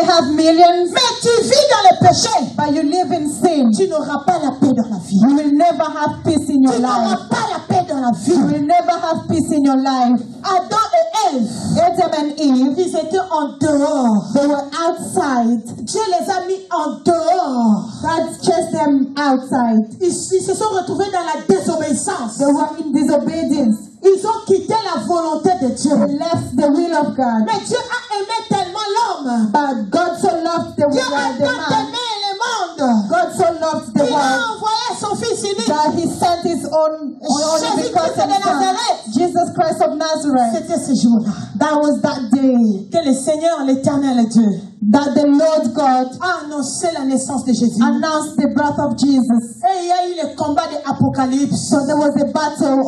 may have millions, mais tu vis dans le péché, but you live in sin, tu n'auras pas la paix dans la vie. you will never have peace in your Tu life. n'auras pas la paix dans la You vie. will never have peace in your life. Adam et Ève, Adam and Eve, ils étaient en dehors. they were outside. Dieu les a mis en dehors. God chased them outside. Ils se sont retrouvés dans la désobéissance. They were in disobedience. Ils ont quitté la volonté de Dieu. They left the will of God. Mais Dieu a aimé tellement l'homme. But God so loved the Dieu a world, the tant man. aimé le monde. God so loved the Il a world envoyé son fils unique. that He sent His only Jésus-Christ begotten de Son, Nazareth. Jesus Christ of Nazareth. C'était ce jour-là That was that day que le Seigneur, l'éternel Dieu, that the Lord God a annoncé la naissance de Jésus. announced the birth of Jesus. Et il y a eu le combat de l'Apocalypse. So there was a battle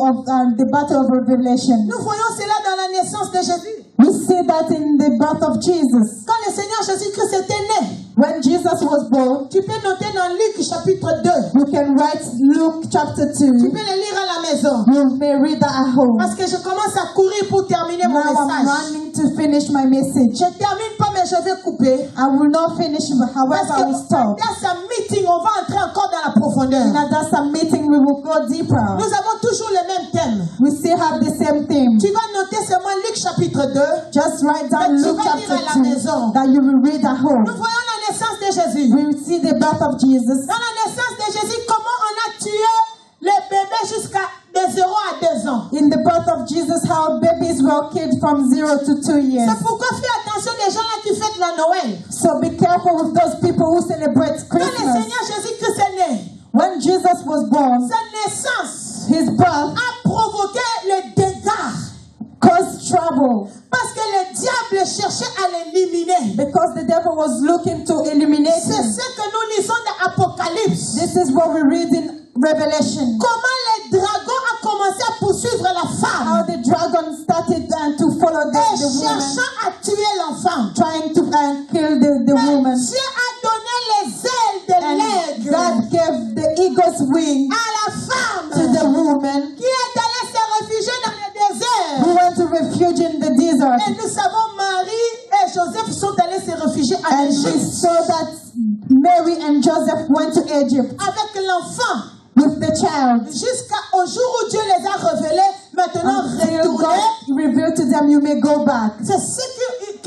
of Revelation. Nous voyons cela dans la naissance de Jésus. We see that in the birth of Jesus. Quand le Seigneur Jésus-Christ était né, When Jesus was born, tu peux noter dans Luc chapitre 2. you can write Luke chapter 2. Tu peux le lire à la maison. You may read that at home. Parce que je commence à courir pour terminer mon Now I'm message. running to finish my message. Je ne termine pas, mais je vais couper. I will not finish, but Parce however I will que stop. dans sa meeting, on va entrer encore dans la profondeur. In that's a meeting, we will go deeper. Nous avons toujours le même thème. We still have the same theme. Tu vas noter seulement Luc chapitre 2. Just write down Mais tu Luke vas lire chapter à la 2 maison. that you will read at home. Nous voyons la naissance de Jésus. We will see the birth of Jesus. Dans la naissance de Jésus, comment on a tué les bébés jusqu'à de 0 à 2 ans. In the birth of Jesus, how babies were killed from 0 to 2 years. C'est pourquoi fais attention des gens là qui fêtent la Noël. So be careful with those people who celebrate Quand le Christmas. Seigneur Jésus-Christ est né, When Jesus was born, sa naissance his birth a provoqué le dégât. caused trouble Parce que le diable cherchait à l'éliminer. because the devil was looking to eliminate C'est him. ce que nous lisons dans Apocalypse. This is what we read in Revelation. Comment le dragon a commencé à poursuivre la How femme the dragon started to follow the et woman, cherchant à tuer l'enfant. trying to kill the Mais woman. Dieu a donné les ailes de And l'aigle God gave the eagle's wing à la femme to the woman qui est allée se réfugier dans le désert. who went to refuge in the desert. Et nous savons Marie et Joseph sont allés se réfugier en And we Égypte saw that Mary and Joseph went to Egypt avec l'enfant with the child. jusqu'au jour où Dieu les a révélés. Maintenant, Until retournez. God revealed to them, you may go back. C'est ce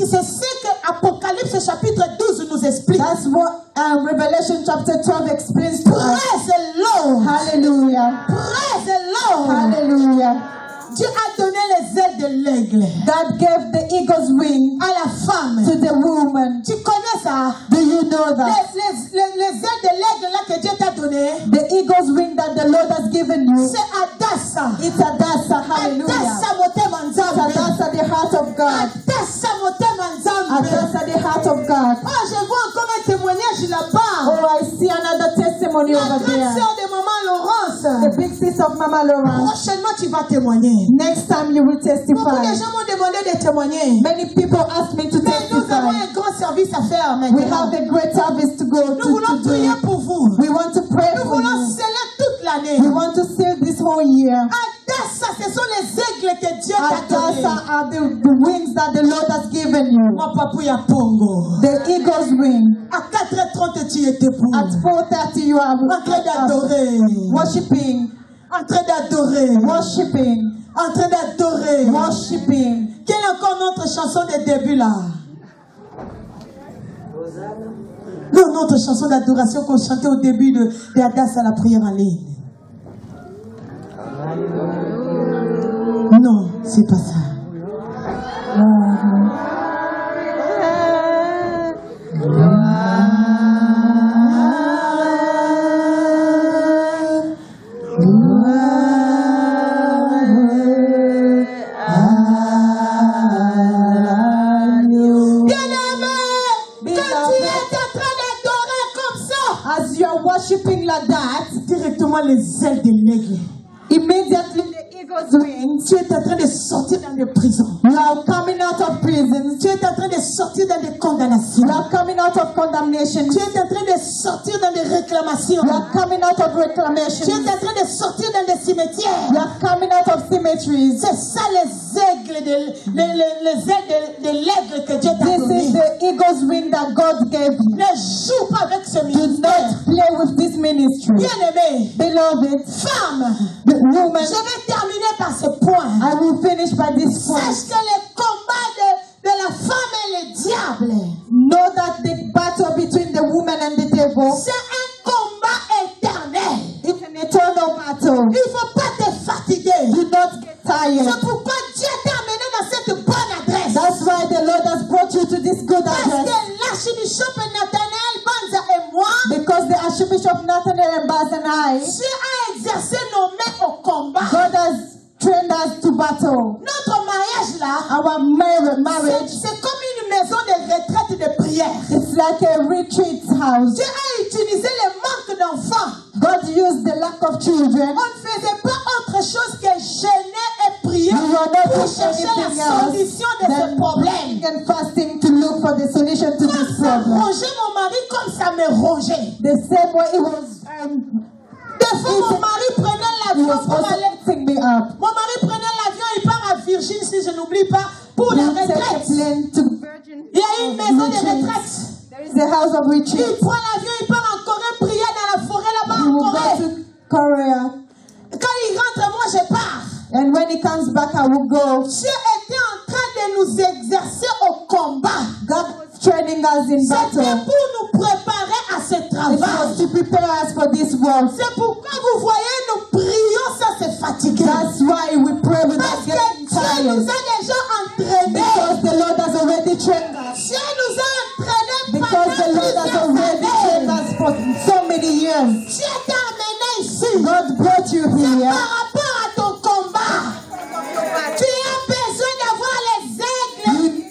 que Apocalypse chapitre 12 nous explique. That's what Revelation chapter 12 explains to us. Praise the Lord. Hallelujah. Praise the Lord. Hallelujah. Dieu a donné les ailes de l'aigle God gave the eagle's wing à la femme. to the woman. Tu connais ça? Do you know that? Les ailes de l'aigle là que Dieu t'a donné, The eagle's wing that the Lord has given you, c'est Adassa. it's Adassa. Hallelujah. Adassa motema It's nzambe. Adassa, the heart of God. Adassa motema nzambe. Adassa, the heart of God. Oh, je vois encore un témoignage là-bas. Oh, I see another testimony La over grande there. sœur de maman Laurence. The big sis of Mama Laurence. Prochainement, tu vas témoigner. Next time you will Beaucoup de testify. gens m'ont demandé de témoigner. Many people ask me to Mais nous avons testify. un grand service à faire We maintenant. have a great service to go Nous voulons to prier do. pour vous. We want to pray Nous for voulons you. sceller toute l'année. We want to seal this whole year. Adassa, ce sont les aigles que Dieu t'a donnés. Adassa are the wings that the Lord has given you. Mon papouya Pongo. The eagle's wing. À 4h30, tu es debout. At 4:30 you are En train d'adorer. worshiping, En train d'adorer. worshiping, En train d'adorer. worshiping. Quelle est encore notre chanson de début là? Non, notre chanson d'adoration qu'on chantait au début de Adassa, la prière en ligne. Non, c'est pas ça. As you are worshiping like that, Directement les ailes de l'aigle. immediately the eagle's wings, Tu es en train de sortir dans les prisons. you are coming out of prisons. Tu es en train de sortir dans des condamnations. You are coming out of condemnation. Tu es en train de sortir dans des réclamations. You are coming out of Tu reclamation. es en train de sortir dans des cimetières. You are coming out of cemeteries. C'est ça les aigles de l'aigle que Dieu t'a This is donné. the eagle's wing that God gave you. Ne joue pas avec ce Do ministère. not play with this ministry. Bien-aimé, Beloved, femme, woman, je vais terminer par ce point. I will finish by this point. Sache que le combat de la femme et le diable, Know that the battle between the woman and the devil c'est un combat éternel. is an eternal battle. Il ne faut pas te fatiguer. Do not get tired. C'est pourquoi Dieu t'a amené dans cette bonne adresse. That's why the Lord has brought you to this good Parce que address. l'archbishop Nathanaël Banza et moi, Because the Archbishop Nathaniel and Baz and I, Dieu a exercé nos mains au combat. God has trained us to battle. Notre mariage là, Our marriage, c'est comme une maison de retraite de prière. it's like a retreat house. Dieu a utilisé le manque d'enfants. God used the lack of children. On ne faisait pas autre chose que jeûner et prier We were not pour doing chercher anything la else solution de ce than problème. praying and fasting to look for the solution to Quand this ça problem. rongeait mon mari comme ça me rongeait. The same way it was, Des fois, mon mari prenait it l'avion was pour also aller. lifting me up. Mon mari prenait l'avion, il part à Virgin, si je n'oublie pas, pour la You take a retraite. plane to Virgin. Il y a une maison de Retreat. retraite. There is a house of Il retreat. prend l'avion, il part en Corée, prier dans la forêt là-bas You en will go Corée. to Korea. Quand il rentre, moi je pars. And when he comes back, I will go. Dieu était en train de nous exercer au combat. God was training us in C'était battle. pour nous préparer à ce It travail. was to prepare us for this work. C'est pourquoi vous voyez, nous prions sans se fatiguer. That's why we pray without Parce que getting Dieu nous tired. a déjà entraînés. Because the Lord has already trained us. Dieu nous a entraînés Because the Lord has pendant already plusieurs trained années. us for so many years. Dieu t'a amené ici. God brought you here. Par rapport à ton combat, tu as besoin d'avoir les aigles,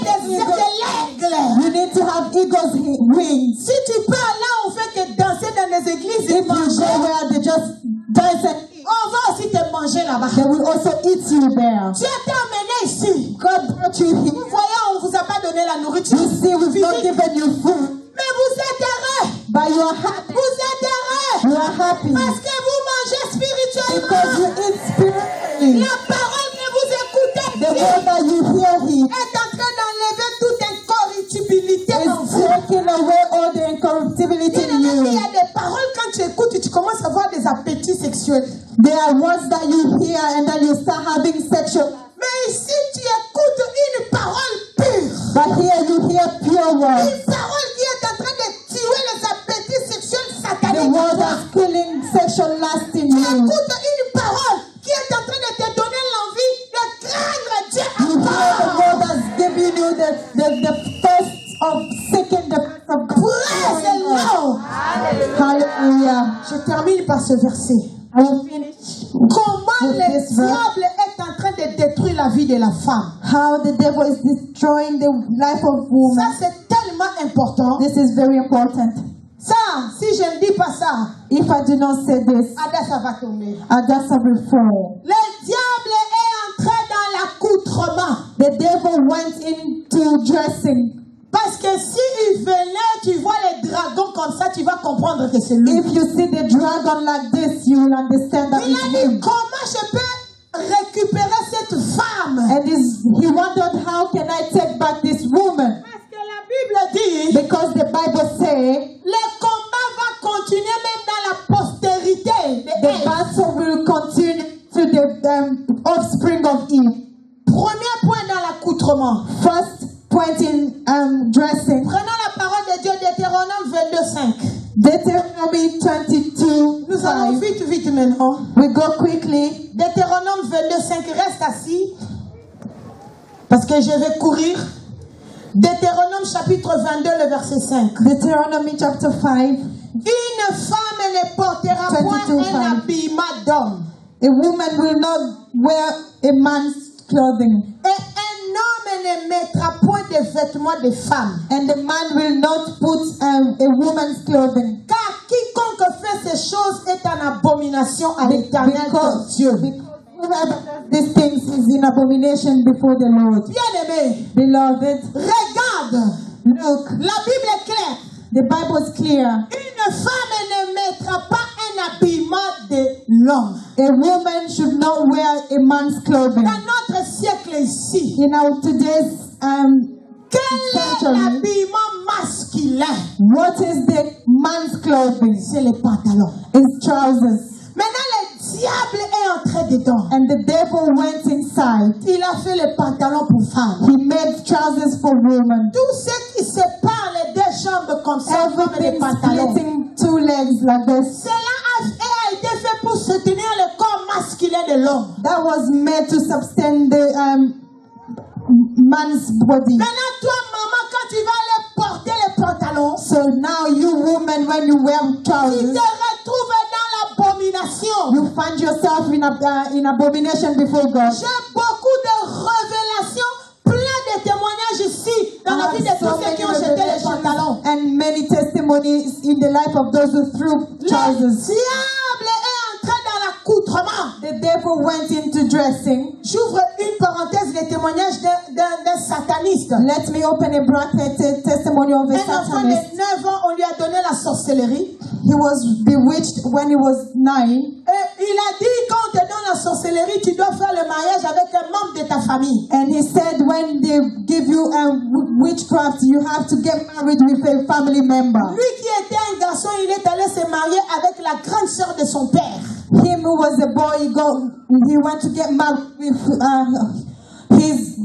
de l'aigle. You need to have eagle's wings. Si tu pars là, on fait que danser dans les églises If et you go manger, where they just dance and eat, on va aussi te manger là-bas. they will also eat you there. Dieu t'a amené ici. God brought you Vous here. voyez, on ne vous a pas donné la nourriture. You see, we've not physique, given you food, mais vous êtes heureux. but you are happy. Vous êtes heureux. You are happy Parce que vous mangez because spirituellement. you eat spiritually. La parole que vous écoutez The ici word that you hear here est en train d'enlever toute incorruptibilité en is vous. taking away all the incorruptibility in Il y you. a des paroles, quand tu écoutes, tu commences à avoir des appétits sexuels. There are words that you hear and then you start having sexual. Mais ici, tu écoutes une parole pure. But here you hear pure words. Une parole qui est en train de tuer les appétits sexuels The sataniques. word that's killing sexual lust in Tu you. écoutes une parole qui est en train de te donner l'envie de craindre Dieu You hear the encore. word that's giving you the thirst of seeking the face of God. Praise the Lord. Hallelujah. Je termine par ce verset. I will finish Comment with le this verse. diable est en train de détruire la vie de la femme. How the devil is destroying the life of Ça, woman. c'est tellement important. This is very important. Ça, si je ne dis pas ça, If I do not say this, Ada, ça va tomber. I just will fall. Le diable est entré dans l'accoutrement. The devil went into dressing. Parce que s'il venait, tu vois les dragons comme ça, tu vas comprendre que c'est lui. If you see the dragon like this, you will understand that Il a it's dit, him. comment je peux récupérer cette femme? And he wondered, how can I take back this woman? Parce que la Bible dit, Because the Bible says le combat va continuer même dans la postérité de the Ève. battle will continue to the offspring of Eve. Premier point dans l'accoutrement. First point in dressing. Prenons la parole de Dieu, Deutéronome 22:5. Deuteronomy 22. Nous allons 5. vite maintenant. We go quickly. Deutéronome 22:5. Reste assis. Parce que je vais courir. Deutéronome chapitre 22, le verset 5. Deuteronomy chapter 5. Une femme ne portera 22, point un 5. habillement d'homme. A woman will not wear a man's clothing, Et un homme ne mettra point de vêtements de femme. and the man will not put a woman's clothing. Car quiconque fait ces choses est en abomination à l'Éternel ton Dieu. Because whoever does these things is in abomination before the Lord. Bien-aimé, Beloved, regarde. look, La Bible est claire. the Bible is clear. Une femme ne mettra pas un habillement de l'homme. A woman should not wear a man's clothing. Dans notre siècle ici, In our today's Quel est century, l'habillement masculin? what is the man's clothing? C'est les pantalons. It's trousers. Maintenant, le diable est entré dedans. And the devil went inside. Il a fait les pantalons pour femmes. He made trousers for women. Tout ce qui sépare les deux jambes comme ça, comme les Everything pantalons. splitting two legs like this. Cela a été fait pour soutenir le corps masculin de l'homme. That was made to sustain the man's body. Maintenant, toi, maman, quand tu vas aller porter les pantalons, So now you women, when you wear tu te trousers, retrouves dans l'abomination. you find yourself in abomination before God. J'ai beaucoup de révélations, plein de témoignages ici dans la vie de tous ceux qui ont jeté les pantalons. and many testimonies in the life of those who threw Le trousers. diable est entré dans l'accoutrement. The devil went into dressing. J'ouvre une parenthèse, les témoignages d'un sataniste. Let me open a bracket, testimony of a Un enfant de satanist. 9 ans, on lui a donné la sorcellerie. He was bewitched when he was 9. Et il a dit, quand on te donne la sorcellerie, tu dois faire le mariage avec un membre de ta famille. And he said when they give you a witchcraft, you have to get married with a family member. Lui qui était un garçon, il est allé se marier avec la grande sœur de son père. Him who was a boy, he went to get married with his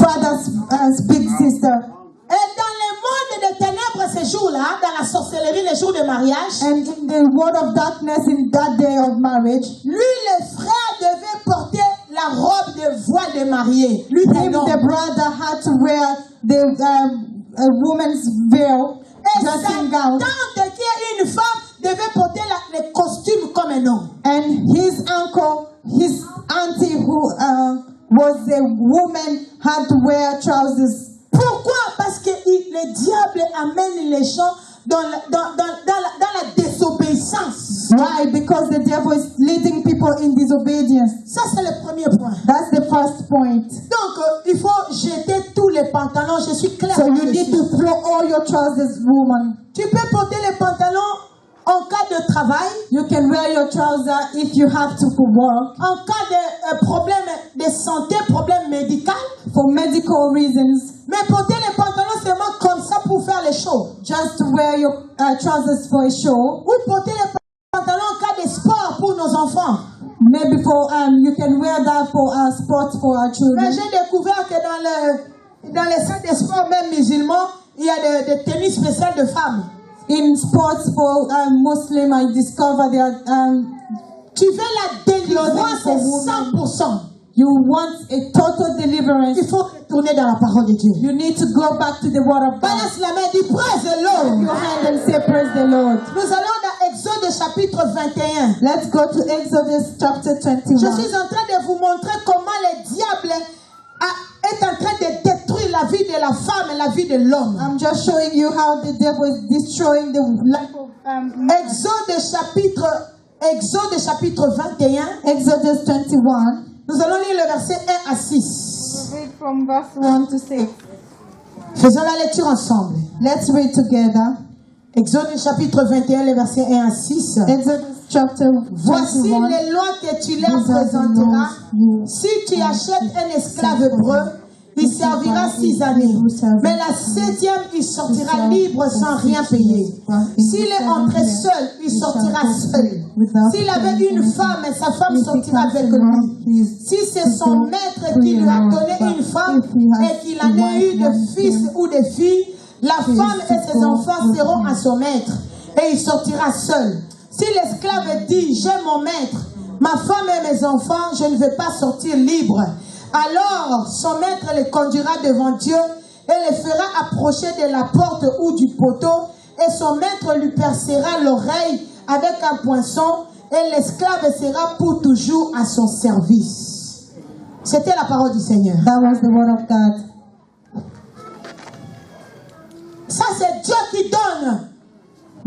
father's big sister. Et dans le monde des ténèbres, ces jours-là, dans la sorcellerie, les jours de mariage, And in the world of darkness, in that day of marriage, lui, le frère devait porter la robe de voile de mariée. Lui, him, non. the brother, had to wear the a woman's veil, Et sa dressing gown. tante, qui est une femme, devait porter le costume comme un homme. And his uncle, his auntie, who was a woman, had to wear trousers. Pourquoi? Parce que le diable amène les gens dans la désobéissance. Why? Because the devil is leading people in disobedience. Ça, c'est le premier point. That's the first point. Donc, il faut jeter tous les pantalons. Je suis claire. So you need to throw all your trousers, woman. Tu peux porter les pantalons en cas de travail, You can wear your trousers if you have to for work, en cas de problème de santé, problème médical. for medical reasons. Mais porter les pantalons seulement comme ça pour faire les shows. Just to wear your trousers for a show. Ou porter les pantalons en cas de sport pour nos enfants. Maybe for you can wear that for sports for our Mais children. j'ai découvert que dans les salles de sport, même musulmans, il y a des tenues spéciales de femmes. In sports for Muslim, I discovered that Tu veux la délivrance for women. 100%. you want a total deliverance. Il faut retourner dans la parole de Dieu. You need to go back to the word of God. Balance la main, dis praise the Lord. Your hand and say, praise the Lord. Nous allons dans Exode chapitre 21. Let's go to Exodus chapter Je 21. suis en train de vous montrer comment le diable est en train de détruire la vie de la femme et la vie de l'homme. I'm just showing you how the devil is destroying the life of Exode chapitre 21. Exodus 21. Nous allons lire le verset 1 à 6. Read from verse 1 to 6. Faisons la lecture ensemble. Let's read together. Exode chapitre 21, les versets 1 à 6. Exodus chapter Voici 21. les lois que tu leur These are the présenteras. laws Si tu achètes un esclave hébreu, il servira 6 années. Mais la 7e, il sortira libre sans rien payer. S'il est entré seul, il sortira seul. S'il avait une femme, sa femme sortira avec lui. Si c'est son maître qui lui a donné une femme et qu'il en ait eu de fils ou de filles, la femme et ses enfants seront à son maître et il sortira seul. Si l'esclave dit, j'ai mon maître, ma femme et mes enfants, je ne vais pas sortir libre. Alors son maître les conduira devant Dieu et les fera approcher de la porte ou du poteau et son maître lui percera l'oreille avec un poinçon et l'esclave sera pour toujours à son service. C'était la parole du Seigneur. That was the word of God. Ça c'est Dieu qui donne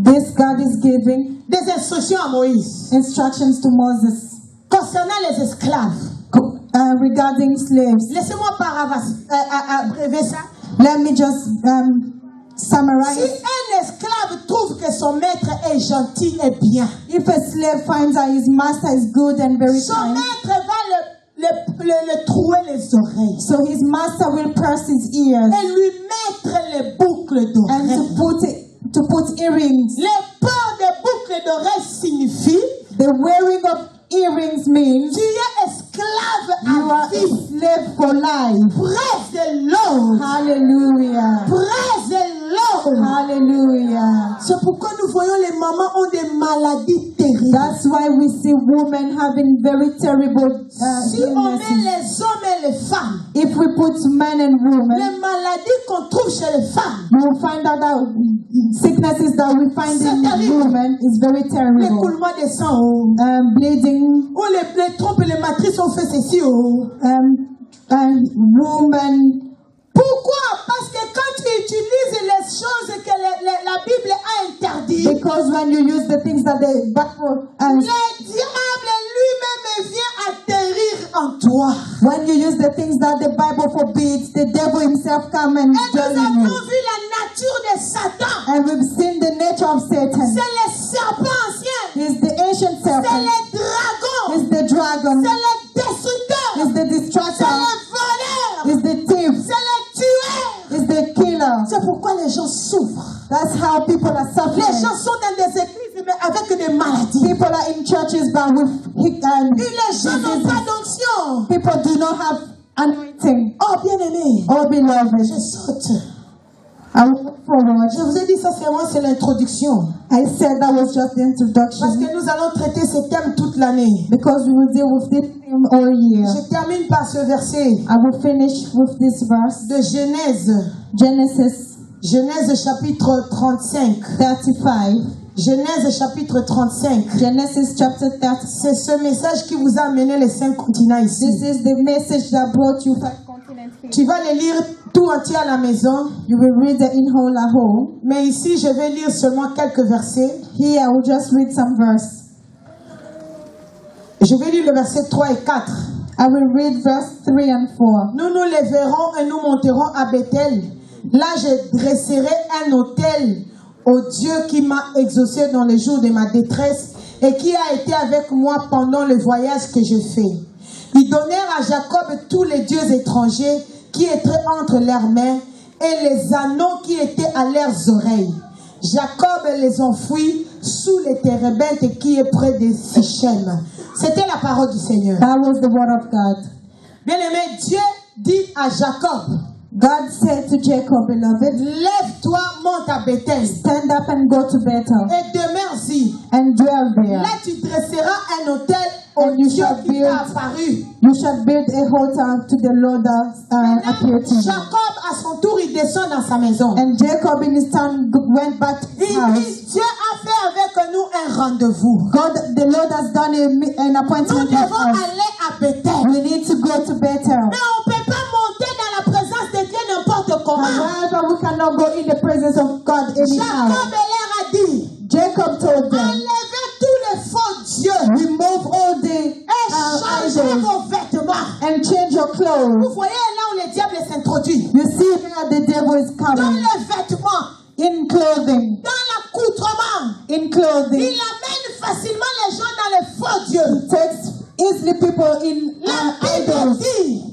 This God is giving des instructions à Moïse instructions to Moses concernant les esclaves. regarding slaves. Laissez-moi abréver ça. Let me just Si summarize. un esclave trouve que son maître est gentil et bien, If a slave finds that his master is good and very son kind, maître va le le trouer les oreilles. So his master will press his ears Et lui mettre les boucles and d'oreilles. to put earrings. Les ports des boucles d'oreilles signifie The wearing of earrings means tu es esclave you à are a vie. slave for life. Praise the Lord. Hallelujah. Praise the Lord. Hallelujah. C'est pourquoi nous voyons les mamans ont des maladies terribles. That's why we see women having very terrible Si on met illnesses. les hommes et les femmes, If we put men and les women, maladies qu'on trouve chez les femmes, you will find out that sicknesses that we find C'est in terrible. women is very terrible. l'écoulement des sangs, Bleeding, ou les trompes et les matrices ont fait ceci. women. Pourquoi? Parce que quand tu utilises les choses que la Bible a interdites, Because when you use the things that the Bible le diable lui-même vient atterrir en toi. when you use the things that the Bible forbids, the devil himself come and Et nous join avons you. vu la nature de Satan. And we've seen the nature of Satan. C'est le serpent ancien. He's the ancient C'est serpent. le dragon. He's the dragon. C'est le destructeur. He's the C'est distractor. le voleur. He's the thief. C'est le tueur. He's the killer. C'est pourquoi les gens souffrent. That's how people are Les suffering. gens sont dans des églises mais avec des maladies. People are in churches but with Et les gens n'ont pas diseases. d'onction. People do not have anointing. Oh, bien-aimé, Oh, beloved, je saute. I look forward. Je vous ai dit ça, c'est l'introduction. I said that was just the Parce introduction que nous allons traiter ce thème toute l'année. because we will deal with this theme all year. Je termine par ce verset I will finish with this verse, de Genèse. Genesis Chapitre 35. 35. Genèse chapitre 35. Genesis chapter 30. C'est ce message qui vous a amené les 5 continents ici. This is the message that brought you 5 continents here. Tu vas les lire tout entier à la maison. You will read it in whole at home. Mais ici, je vais lire seulement quelques versets. Here I will just read some verse. Je vais lire le verset 3 et 4. I will read verse 3 and 4. Nous nous lèverons et nous monterons à Bethel. Là, je dresserai un autel au Dieu qui m'a exaucé dans les jours de ma détresse et qui a été avec moi pendant le voyage que j'ai fait. Ils donnèrent à Jacob tous les dieux étrangers qui étaient entre leurs mains et les anneaux qui étaient à leurs oreilles. Jacob les enfouit sous les térébintes qui est près de Sichem. C'était la parole du Seigneur. That was the word of God. Bien-aimé, Dieu dit à Jacob, God said to Jacob, beloved, lève-toi, monte à Bethel stand up and go to Bethel et demeure-y. and dwell there. Là, tu dresseras un autel au And you Dieu shall qui build- t'a apparu. You shall build a altar to the Lord that appeared to you. Jacob, à son tour, il descend dans sa maison. And Jacob in his turn went back to his Il house. dit, Dieu a fait avec nous un rendez-vous. God, the Lord has done an Nous appointment with devons us. aller à Bethel. We need to go to Bethel. Mais on ne peut pas monter dans la présence de Dieu n'importe comment. However, we cannot go in the presence of God anyhow. Jacob leur a dit, Jacob told them, enlevez tous les faux dieux remove all the et changez idols vos vêtements. and change your clothes. Vous voyez là où le diable s'introduit. You see where the devil is Dans coming. les vêtements, In clothing. dans l'accoutrement. In clothing. Il amène facilement les gens dans les faux dieux. Takes easily people in La Bible idols. dit,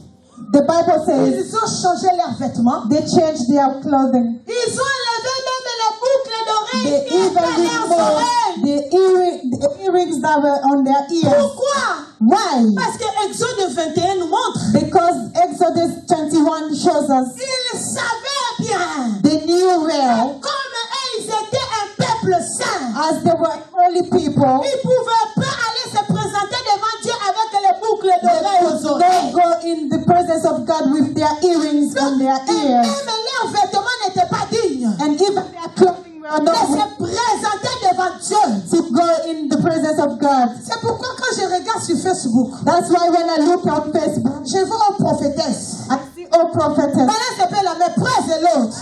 The Bible says ils ont changé leurs vêtements. they changed their clothing. Ils ont enlevé même les boucles They d'oreilles qui étaient even à leurs oreilles. removed the earrings that were on their ears. Pourquoi? Why? Parce que Exode 21 nous montre. Because Exodus 21 shows us Ils savaient bien. they knew well, Comme eux, ils étaient un peuple saint. as they were holy people, Ils ne pouvaient pas aller se présenter devant Dieu avec les boucles d'oreilles aux they oreilles. go in the presence of God with their earrings on their Et ears. même leurs vêtements n'étaient pas dignes And even their clothing were de not se présenter devant Dieu. to go in the presence of God. C'est pourquoi quand je regarde sur Facebook, That's why when I look on Facebook, je vois aux prophétesses. I see all prophetess. Voilà ce que la main presse de l'autre.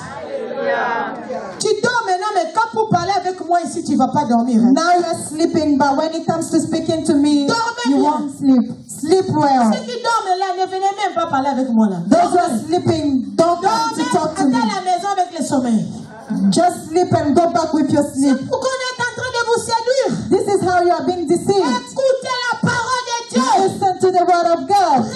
Tu dors maintenant, mais quand pour parler avec moi ici, tu ne vas pas dormir. Hein? Now you're sleeping, but when it comes to speaking to me, Dormez you bien. won't sleep. Sleep well. Ceux qui dorment là, ne venez même pas parler avec moi là. Those who are sleeping, don't come to Dormez, talk to allez me. à la maison avec le sommeil. Just sleep and go back with your sleep. Pourquoi on est en train de vous séduire? This is how you are being deceived. Écoutez la parole de Dieu. Listen to the word of God.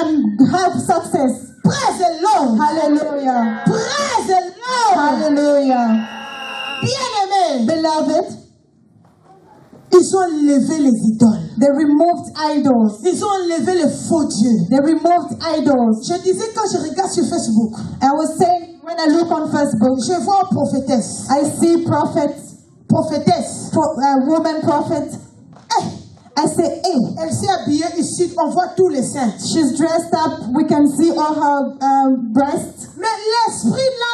can have success. Praise the Lord. Hallelujah. Praise the Lord. Hallelujah. Bien-aimés, Beloved, ils ont levé les idoles. they removed idols. Ils ont enlevé les faux dieux. They removed idols. Je disais quand je regarde sur Facebook, I was saying when I look on Facebook, je vois une prophétesse. I see prophets, Prophétesse. woman prophet. I say, hey, Elle s'est habillée ici, on voit tous les seins. she's dressed up. We can see all her breasts. Mais l'esprit là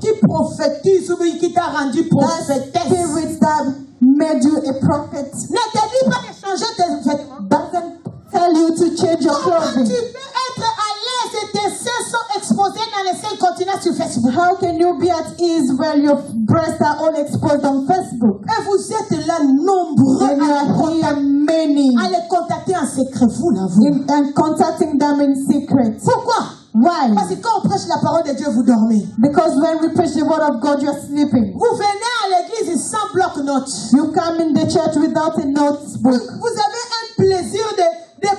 qui prophétise ou qui t'a rendu That prophétesse, spirit that made you a prophet ne te dit pas de changer tes vêtements. doesn't tell you to change your Comment tu clothing. peux être à l'aise et tes seins sont exposés dans les 5 continents sur Facebook? How can you be at ease while your breasts are all exposed on Facebook? Et vous êtes là nombreux And you are here many à les contacter en secret, vous là, vous. and contacting them in secret. Pourquoi? Why? Parce que quand on prêche la parole de Dieu, vous dormez. Because when we preach the word of God, you're sleeping. Vous venez à l'église sans bloc-notes. You come in the church without a notebook. Vous avez un plaisir de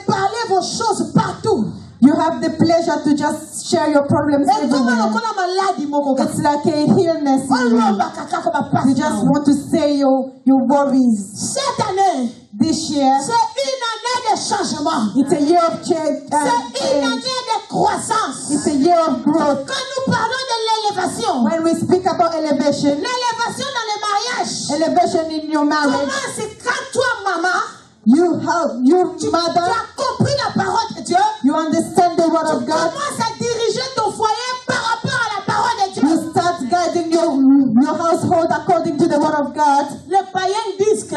parler vos choses partout. You have the pleasure to just share your problems Et comme everywhere. on a maladie, mon gars. It's like a illness On in you. va caca comme un You just pasteur. want to say your worries. Cette année, This year, c'est une année de changement. it's a year of change. C'est une année de croissance. It's a year of growth. Quand nous parlons de l'élévation, When we speak about elevation, l'élévation dans le mariage, elevation in your marriage, comment c'est quand toi, maman, you tu mother, as compris la parole de Dieu, you understand the word tu of God, commences à diriger ton foyer par rapport à la parole de Dieu. you start guiding your household according to the word of God. Les païens disent que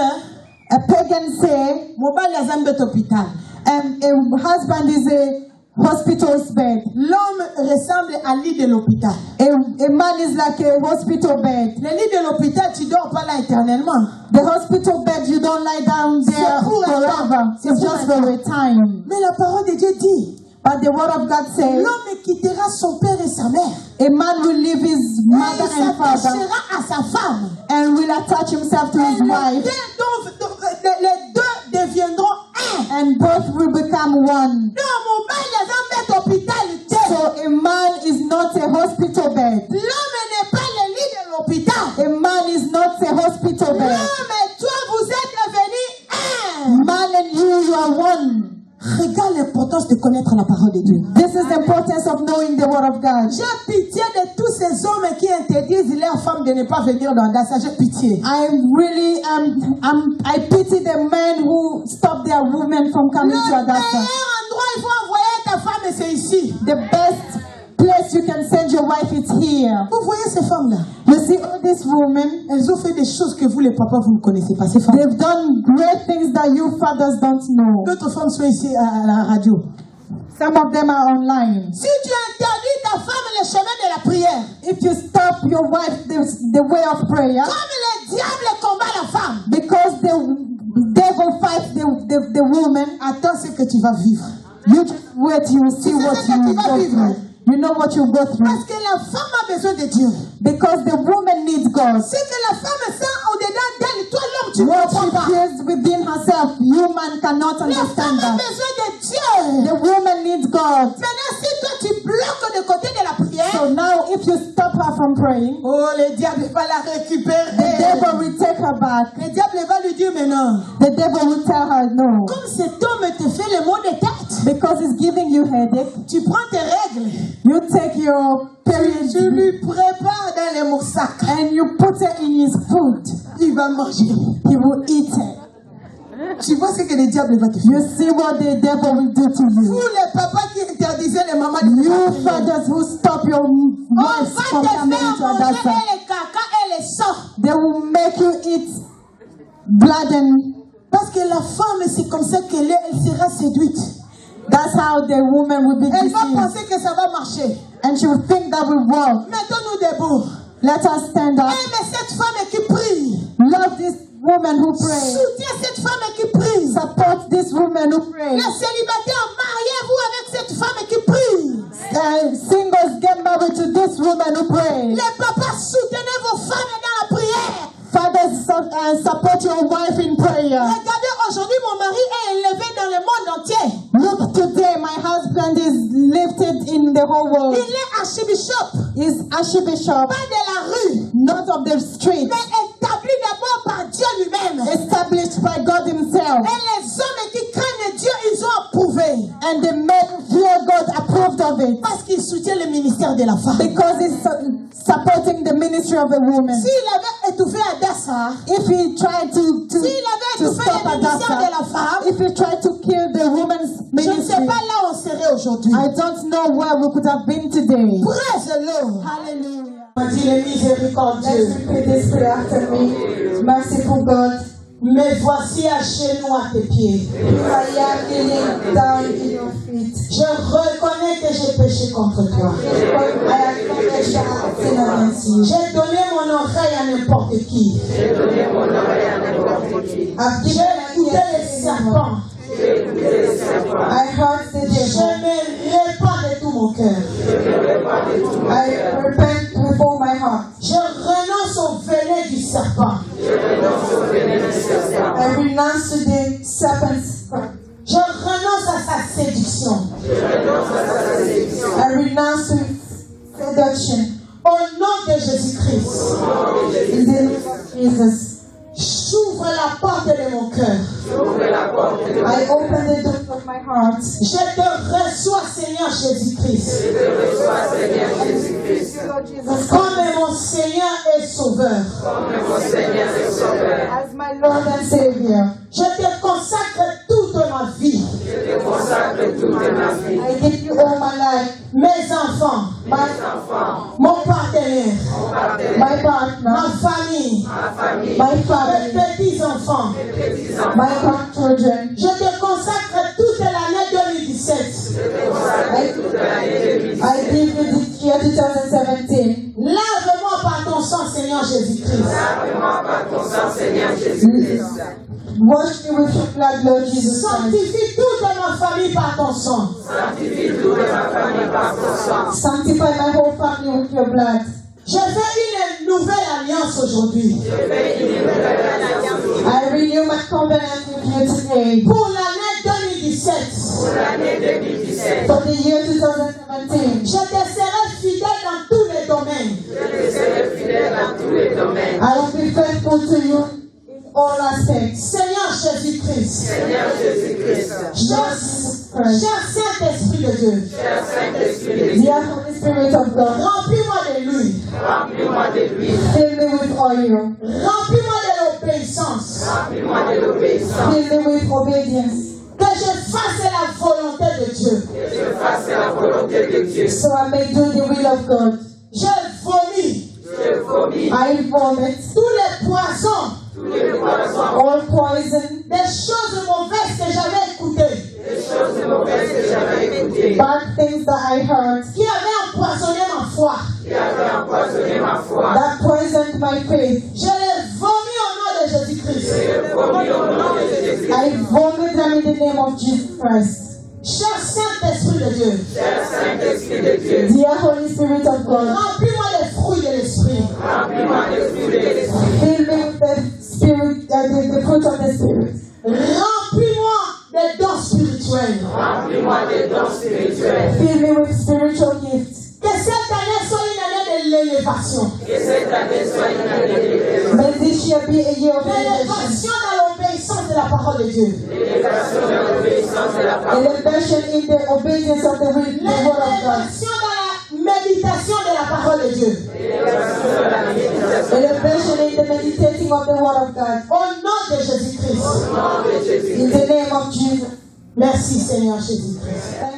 A pagan say, mon bal les aime est hôpital. a husband is a hospital's bed. L'homme ressemble à lit de l'hôpital. A man is like a hospital bed. Le lit de l'hôpital, tu dors pas là éternellement. The hospital bed, you don't lie down there C'est pour un forever. temps. C'est It's pour just un for a time. Mais la parole de Dieu dit, But the word of God says, l'homme quittera son père et sa mère. a man will leave his Et mother il and father s'attachera à sa femme. and will attach himself to Et his wife, les deux deviendront un. and both will become one. Non, mon père les aime est hôpital. So a man is not a hospital bed. L'homme n'est pas le lit de l'hôpital. A man is not a hospital bed. L'homme et toi, vous êtes devenus un. Man and you are one. Regarde l'importance de connaître la parole de Dieu. This is the importance of knowing the word of God. J'ai pitié de tous ces hommes qui interdisent leurs femmes de ne pas venir dans Dassa. J'ai pitié. I pity the men who stop their women from coming Le to meilleur Adassa. endroit il faut envoyer ta femme, et c'est ici. The best place you can send your wife is here. Vous voyez ces femmes-là? You see all these women, Elles ont fait des choses que vous, les papas, vous ne connaissez pas. Ces femmes. they've done great things that you fathers don't know. D'autres femmes sont ici à la radio. Some of them are online. Si tu interdis ta femme le chemin de la prière, If you stop your wife the way of prayer, comme le diable combat la femme, because the devil fights the woman, attends ce que tu vas vivre. you just wait, you will see Tu sais what ce que you tu will vas go vivre. through. You know what you go through. Parce que la femme a besoin de Dieu. Because the woman needs God. Ce que la femme sent au-dedans d'elle, toi l'homme, tu ne What comprends she pas. feels within herself, human cannot La understand femme a that. besoin de Dieu. The woman needs God. Maintenant, si toi tu bloques de côté de la prière, So now if you stop her from praying, oh, le diable va la the récupérer. devil will take her back. Le diable va lui dire maintenant, The devil will tell her no. comme cet homme te fait le mot de tête, Because it's giving you headache, tu prends tes règles, you take your period tu lui prépares dans les moussacs, and you put it in his food. il va manger. He will eat it. Tu vois ce que le diable va te You faire. see what the devil will do to Vous you. les papas qui interdisaient les mamans de You prier, fathers who stop your on wives va from te coming faire into manger Adassa. et les caca et les sangs. They will make you eat blood and Parce que la femme, c'est comme ça qu'elle est, elle sera séduite. that's how the woman will be Elle va deceived. penser que ça va marcher. And she will think that will work. Mettons-nous debout. Let us stand up. Aime cette femme qui prie. Love this woman who prays. Soutiens cette femme qui prie. Support this woman who prays. Les célibataires, mariez-vous avec cette femme qui prie. Singles, get married to this woman who prays. Les papas, soutenez vos femmes dans la prière. Fathers, support your wife in prayer. Regardez, aujourd'hui, mon mari est élevé dans le monde entier. Look, today my husband is the whole world. Il est archibishop, He's Archbishop, pas de la rue, not of the street, mais établi d'abord par Dieu lui-même. established by God himself. Et les hommes qui craignent Dieu, ils ont approuvé. And the men fear God approved of it Parce qu'ils soutiennent le ministère de la femme. because he's supporting the ministry of a woman. S'il avait étouffé Adassa, If he tried to s'il avait étouffé stop le ministère de Hadassah, la femme, if he tried to kill the woman's je ne sais ministry, pas là où on serait aujourd'hui. I don't know where we could have been today. Praise-le. Hallelujah. Dis le miséricordieux. Let's repeat this prayer after me. Merciful God, Me voici à genoux à tes pieds. I am kneeling down in your feet. Je reconnais que j'ai péché contre toi. I acknowledge that I have sinned against you. J'ai donné mon oreille à n'importe qui. I've J'ai given écouté my les ears to serpents. I heard the Je devil. me répands de tout mon cœur. I repent with all my heart. Je renonce au venin du serpent. I renounce to the serpent's. Je renonce à sa séduction. I renounce to seduction. Au nom de Jésus-Christ, In the name of Jesus. j'ouvre la porte de mon cœur. I open the door of my heart. Je te reçois, Seigneur Jésus-Christ, Lord Jesus, comme mon Seigneur et Sauveur. as my Lord and Savior. Je te consacre toute ma vie, I give you all my life, mes enfants, mon partenaire, my partner, ma famille, my mes family, petits-enfants. my grandchildren. Je te consacre toute l'année 2017. I give you this year 2017. Lave-moi par ton sang, Seigneur Jésus-Christ. Wash me with your blood, Lord Jesus Christ. Sanctifie toute ma famille par ton sang. Sanctify my whole family with your blood. Je fais une nouvelle alliance aujourd'hui. I renew my covenant with you today. Pour l'année 2017, For the year 2017, je te serai fidèle dans tous les domaines. I will be faithful to you in all aspects. Seigneur Jésus-Christ, Christ. cher Saint-Esprit de Dieu, Dear Holy Spirit of God, remplis-moi de lui. fill me with oil. Remplis-moi de l'obéissance. Fill me with obedience. Que je fasse la volonté de Dieu. So I may do the will of God. Je vomis I vomit tous les poisons, all poison, des choses mauvaises que j'avais écoutées, bad things that I heard, qui avaient empoisonné ma foi. that poisoned my faith. Je les vomis au nom de Jésus-Christ. I vomit them in the name of Jesus Christ. Cher Saint-Esprit de Dieu, Dear Holy Spirit of God, remplis-moi les fruits de l'Esprit. fill me with the spirit, the fruit of the Spirit. Remplis-moi des dons spirituels. Fill me with spiritual gifts. Que cette année soit une année de l'élévation. May this year be a year of elevation. L'élévation dans l'obéissance de la parole de Dieu. Elevation in the obedience of the word of God. L'élévation dans la méditation de la parole de Dieu. Elevation in the meditating of the word of God. Au nom de Jésus-Christ. In the name of Jesus. Merci Seigneur Jésus-Christ. Thank